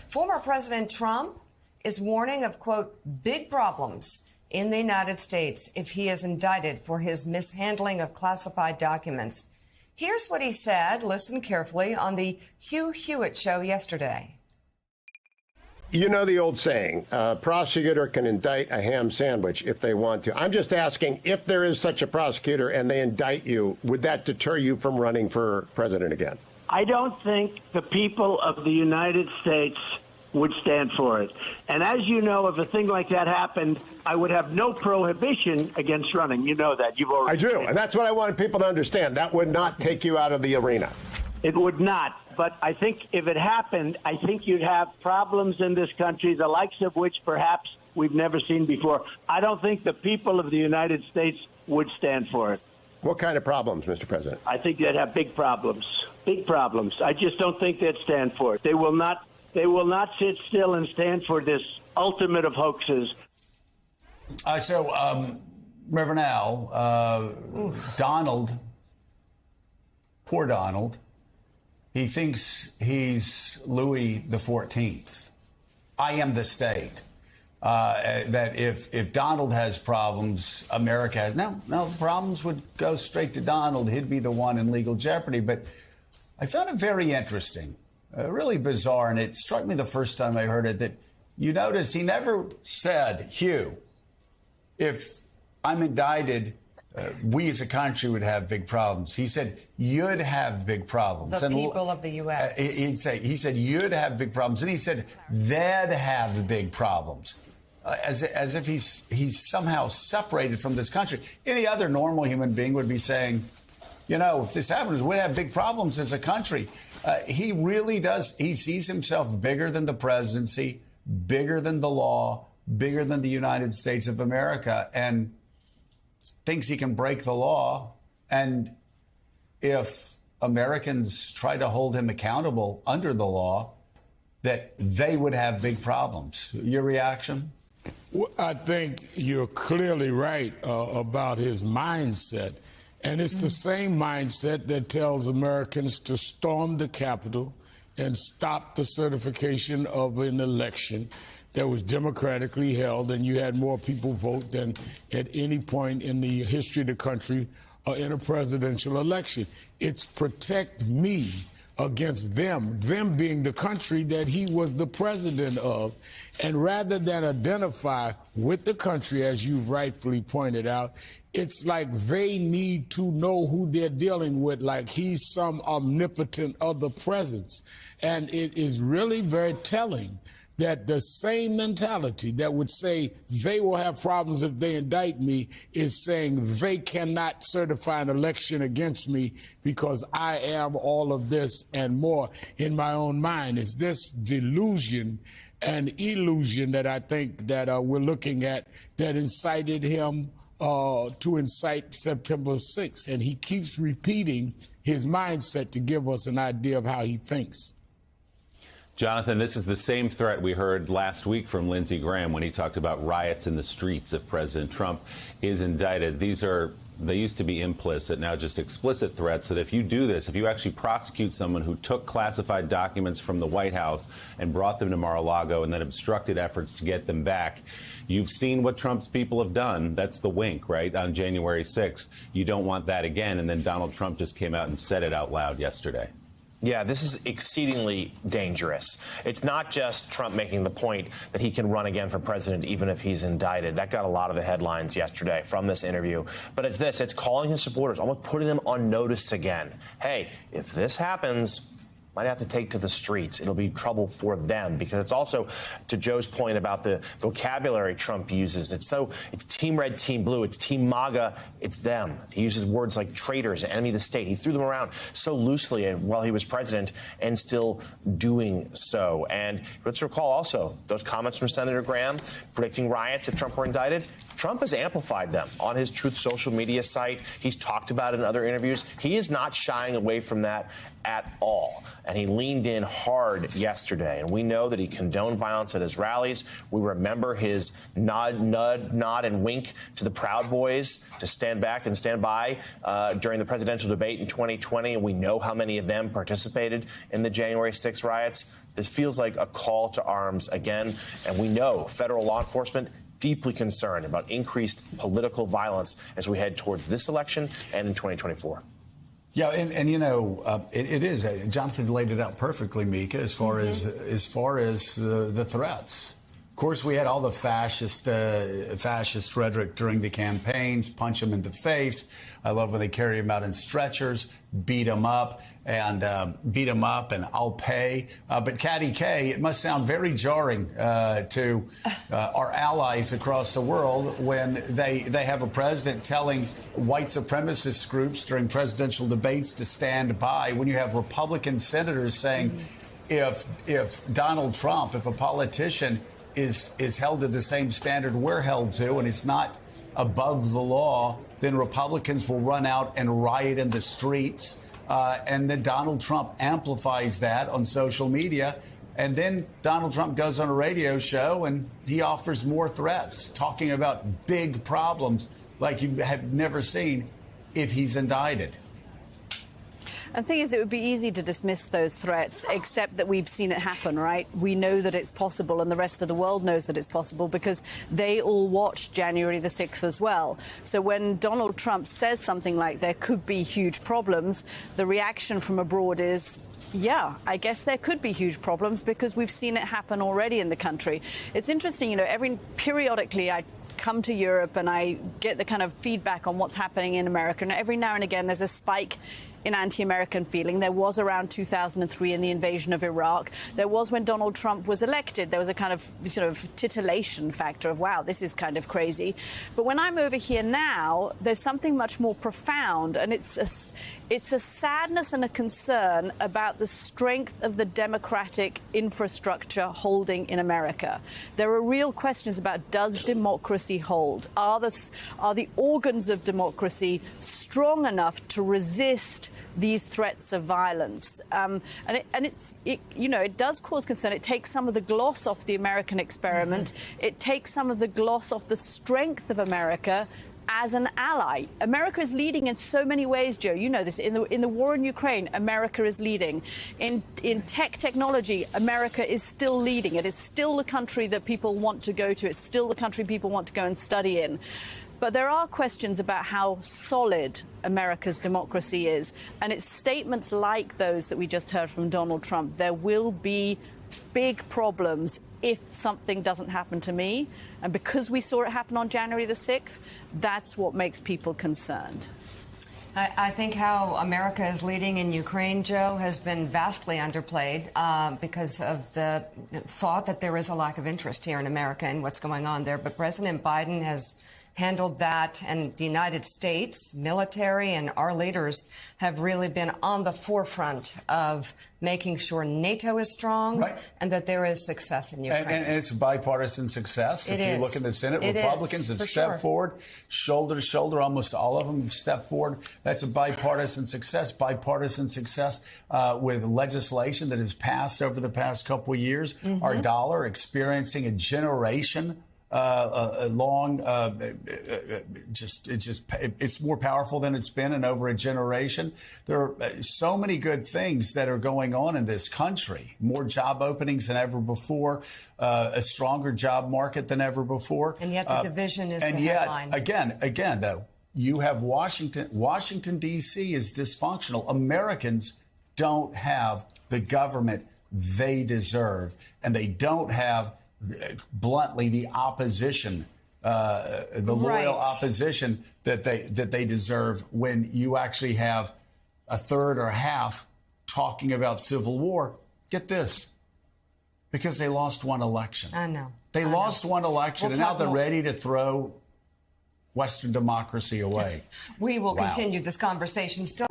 Former President Trump is warning of, quote, big problems in the United States if he is indicted for his mishandling of classified documents. Here's what he said, listen carefully, on the Hugh Hewitt show yesterday. You know the old saying, a prosecutor can indict a ham sandwich if they want to. I'm just asking, if there is such a prosecutor and they indict you, would that deter you from running for president again? I don't think the people of the United States would stand for it. And as you know, if a thing like that happened, I would have no prohibition against running. You know that. You've already. I do. And that's what I wanted people to understand. That would not take you out of the arena. It would not. But I think if it happened, I think you'd have problems in this country, the likes of which perhaps we've never seen before. I don't think the people of the United States would stand for it. What kind of problems, Mr. President? I think they'd have big problems. Big problems. I just don't think they'd stand for it. They will not sit still and stand for this ultimate of hoaxes. Reverend Al, Donald, poor Donald, he thinks he's Louis XIV. I am the state. That if Donald has problems, America has. No, the problems would go straight to Donald. He'd be the one in legal jeopardy. But I found it very interesting, really bizarre, and it struck me the first time I heard it that you notice he never said, Hugh, if I'm indicted, we as a country would have big problems. He said, you'd have big problems. The people of the U.S. He said, you'd have big problems. And he said, they'd have big problems. As if he's somehow separated from this country. Any other normal human being would be saying, you know, if this happens, we'd have big problems as a country. He really does. He sees himself bigger than the presidency, bigger than the law, bigger than the United States of America, and thinks he can break the law. And if Americans try to hold him accountable under the law, that they would have big problems. Your reaction? Well, I think you're clearly right about his mindset. And it's the same mindset that tells Americans to storm the Capitol and stop the certification of an election that was democratically held, and you had more people vote than at any point in the history of the country in a presidential election. It's protect me against them being the country that he was the president of. And rather than identify with the country, as you rightfully pointed out, it's like they need to know who they're dealing with, like he's some omnipotent other presence. And it is really very telling that the same mentality that would say they will have problems if they indict me is saying they cannot certify an election against me because I am all of this and more in my own mind. It's this delusion and illusion that I think that we're looking at that incited him to incite September 6th. And he keeps repeating his mindset to give us an idea of how he thinks. Jonathan, this is the same threat we heard last week from Lindsey Graham when he talked about riots in the streets if President Trump is indicted. They used to be implicit, now just explicit threats that if you do this, if you actually prosecute someone who took classified documents from the White House and brought them to Mar-a-Lago and then obstructed efforts to get them back, you've seen what Trump's people have done. That's the wink, right, on January 6th. You don't want that again. And then Donald Trump just came out and said it out loud yesterday. Yeah, this is exceedingly dangerous. It's not just Trump making the point that he can run again for president even if he's indicted. That got a lot of the headlines yesterday from this interview. But it's this. It's calling his supporters, almost putting them on notice again. Hey, if this happens, might have to take to the streets. It'll be trouble for them because it's also, to Joe's point about the vocabulary Trump uses, it's team red, team blue, it's team MAGA, it's them. He uses words like traitors, enemy of the state. He threw them around so loosely while he was president and still doing so. And let's recall also those comments from Senator Graham predicting riots if Trump were indicted. Trump has amplified them on his Truth social media site. He's talked about it in other interviews. He is not shying away from that at all. and he leaned in hard yesterday. And we know that he condoned violence at his rallies. We remember his nod, and wink to the Proud Boys to stand back and stand by during the presidential debate in 2020. And we know how many of them participated in the January 6th riots. This feels like a call to arms again. And we know federal law enforcement deeply concerned about increased political violence as we head towards this election and in 2024. Yeah, and you know, it is. Jonathan laid it out perfectly, Mika, as far as the threats. Of course, we had all the fascist rhetoric during the campaigns, punch them in the face. I love when they carry them out in stretchers, beat them up, and I'll pay. But Katty K, it must sound very jarring to our allies across the world when they have a president telling white supremacist groups during presidential debates to stand by, when you have Republican senators saying if Donald Trump, if a politician is held to the same standard we're held to, and it's not above the law, then Republicans will run out and riot in the streets. And then Donald Trump amplifies that on social media. And then Donald Trump goes on a radio show and he offers more threats, talking about big problems like you have never seen if he's indicted. And the thing is, it would be easy to dismiss those threats, except that we've seen it happen, right? We know that it's possible, and the rest of the world knows that it's possible because they all watched January the 6th as well. So when Donald Trump says something like there could be huge problems, the reaction from abroad is, yeah, I guess there could be huge problems because we've seen it happen already in the country. It's interesting, you know, periodically I come to Europe and I get the kind of feedback on what's happening in America. And every now and again, there's a spike in anti-American feeling. There was around 2003 in the invasion of Iraq. There was when Donald Trump was elected. There was a kind of sort of titillation factor of, wow, this is kind of crazy. But when I'm over here now, there's something much more profound. And it's a sadness and a concern about the strength of the democratic infrastructure holding in America. There are real questions about, does democracy hold? Are the organs of democracy strong enough to resist these threats of violence? It does cause concern. It takes some of the gloss off the American experiment. It takes some of the gloss off the strength of America as an ally. America is leading in so many ways, Joe. You know this. In the war in Ukraine, America is leading. In technology, America is still leading. It is still the country that people want to go to. It's still the country people want to go and study in. But there are questions about how solid America's democracy is. And it's statements like those that we just heard from Donald Trump. There will be big problems if something doesn't happen to me. And because we saw it happen on January the 6th, that's what makes people concerned. I think how America is leading in Ukraine, Joe, has been vastly underplayed because of the thought that there is a lack of interest here in America in what's going on there. But President Biden has handled that, and the United States military and our leaders have really been on the forefront of making sure NATO is strong, right, and that there is success in Ukraine. And it's a bipartisan success. If you look in the Senate, Republicans have stepped forward, shoulder to shoulder. Almost all of them have stepped forward. That's a bipartisan success. Bipartisan success with legislation that has passed over the past couple of years. Mm-hmm. Our dollar experiencing a generation it's more powerful than it's been in over a generation. There are so many good things that are going on in this country. More job openings than ever before, a stronger job market than ever before. And yet the division is the headline. Again, though, you have Washington, D.C. is dysfunctional. Americans don't have the government they deserve, and they don't have, bluntly, the opposition, the loyal opposition that they deserve when you actually have a third or half talking about civil war. Get this, because they lost one election. I know. They lost one election, and now they're ready to throw Western democracy away. We will continue this conversation still.